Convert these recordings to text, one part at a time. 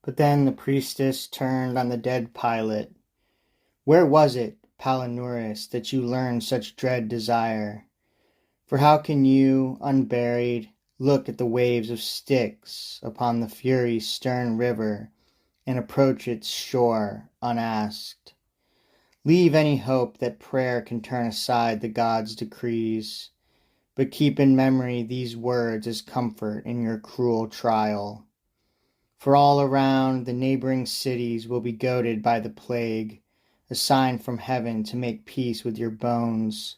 But then the priestess turned on the dead pilot. Where was it, Palinurus, that you learned such dread desire? For how can you, unburied, look at the waves of Styx upon the fury stern river, and approach its shore unasked? Leave any hope that prayer can turn aside the gods' decrees, but keep in memory these words as comfort in your cruel trial. For all around the neighboring cities will be goaded by the plague, a sign from heaven to make peace with your bones.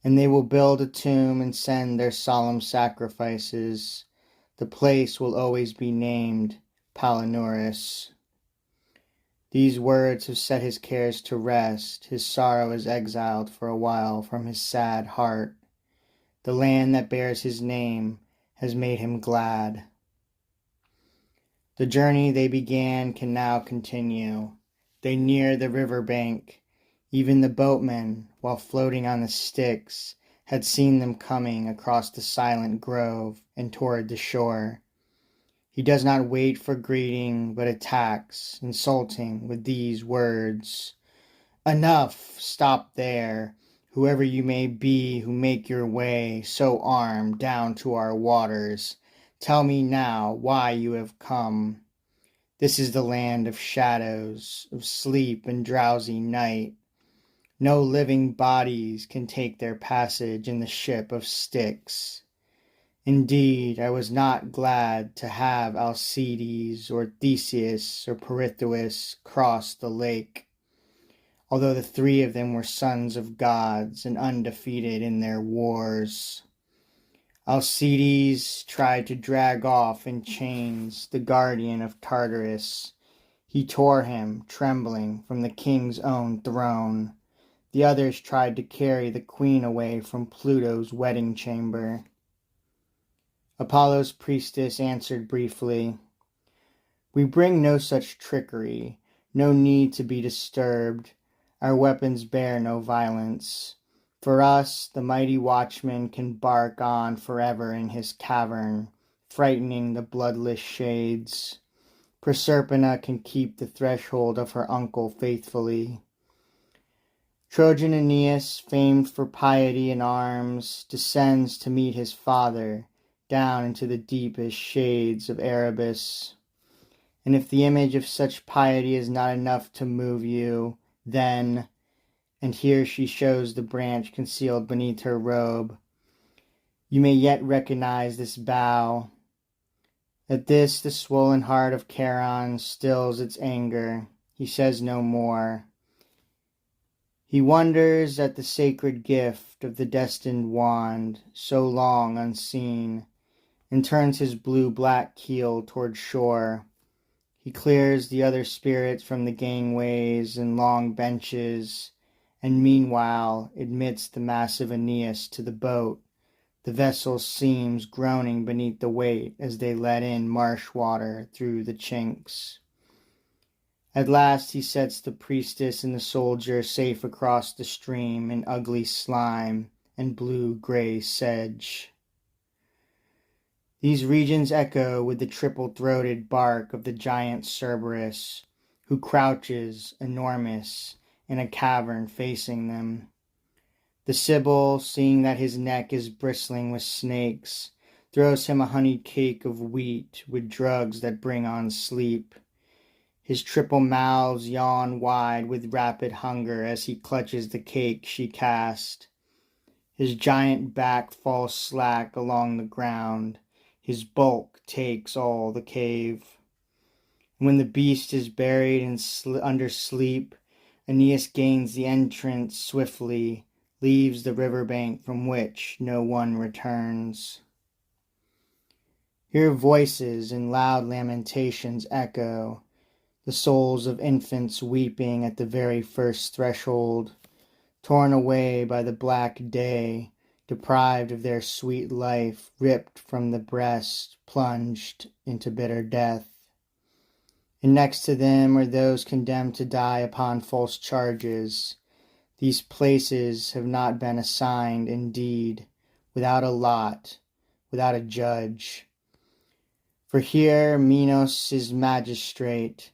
And they will build a tomb and send their solemn sacrifices. The place will always be named Palinurus. These words have set his cares to rest. His sorrow is exiled for a while from his sad heart. The land that bears his name has made him glad. The journey they began can now continue. They near the river bank. Even the boatmen, while floating on the Styx, had seen them coming across the silent grove and toward the shore. He does not wait for greeting, but attacks, insulting with these words: "Enough! Stop there! Whoever you may be who make your way, so armed, down to our waters, tell me now why you have come. This is the land of shadows, of sleep and drowsy night. No living bodies can take their passage in the ship of Styx. Indeed, I was not glad to have Alcides or Theseus or Pirithous cross the lake, although the three of them were sons of gods and undefeated in their wars. Alcides tried to drag off in chains the guardian of Tartarus. He tore him, trembling, from the king's own throne. The others tried to carry the queen away from Pluto's wedding chamber. Apollo's priestess answered briefly, "We bring no such trickery, no need to be disturbed. Our weapons bear no violence. For us, the mighty watchman can bark on forever in his cavern, frightening the bloodless shades. Proserpina can keep the threshold of her uncle faithfully. Trojan Aeneas, famed for piety in arms, descends to meet his father, down into the deepest shades of Erebus. And if the image of such piety is not enough to move you, then," and here she shows the branch concealed beneath her robe, "you may yet recognize this bough." At this the swollen heart of Charon stills its anger. He says no more. He wonders at the sacred gift of the destined wand, so long unseen, and turns his blue-black keel toward shore. He clears the other spirits from the gangways and long benches, and meanwhile admits the massive Aeneas to the boat, the vessel's seams groaning beneath the weight as they let in marsh water through the chinks. At last he sets the priestess and the soldier safe across the stream in ugly slime and blue-gray sedge. These regions echo with the triple-throated bark of the giant Cerberus, who crouches, enormous, in a cavern facing them. The Sibyl, seeing that his neck is bristling with snakes, throws him a honeyed cake of wheat with drugs that bring on sleep. His triple mouths yawn wide with rapid hunger as he clutches the cake she cast. His giant back falls slack along the ground. His bulk takes all the cave. When the beast is buried under sleep, Aeneas gains the entrance swiftly, leaves the riverbank from which no one returns. Here voices in loud lamentations echo, the souls of infants weeping at the very first threshold, torn away by the black day, deprived of their sweet life, ripped from the breast, plunged into bitter death. And next to them are those condemned to die upon false charges. These places have not been assigned, indeed, without a lot, without a judge. For here Minos is magistrate.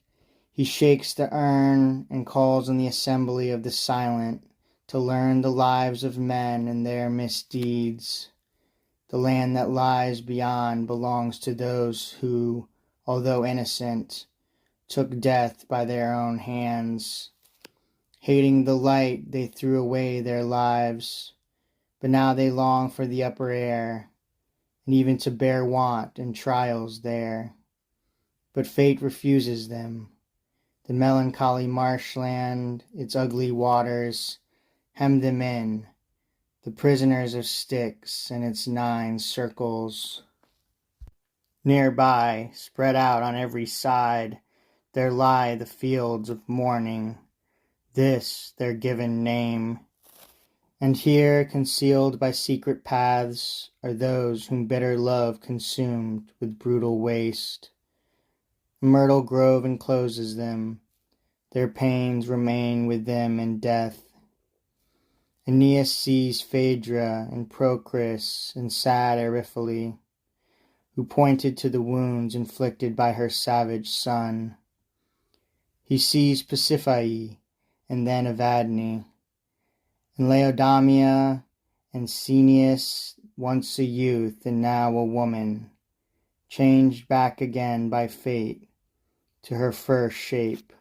He shakes the urn and calls on the assembly of the silent to learn the lives of men and their misdeeds. The land that lies beyond belongs to those who, although innocent, took death by their own hands. Hating the light, they threw away their lives, but now they long for the upper air, and even to bear want and trials there. But fate refuses them. The melancholy marshland, its ugly waters, hem them in, the prisoners of Styx and its 9 circles. Nearby, spread out on every side, there lie the fields of mourning, this their given name. And here, concealed by secret paths, are those whom bitter love consumed with brutal waste. A myrtle grove encloses them, their pains remain with them in death. Aeneas sees Phaedra and Procris and sad Eriphyle, who pointed to the wounds inflicted by her savage son. He sees Pasiphae, and then Evadne, and Laodamia and Ceneus, once a youth and now a woman, changed back again by fate to her first shape.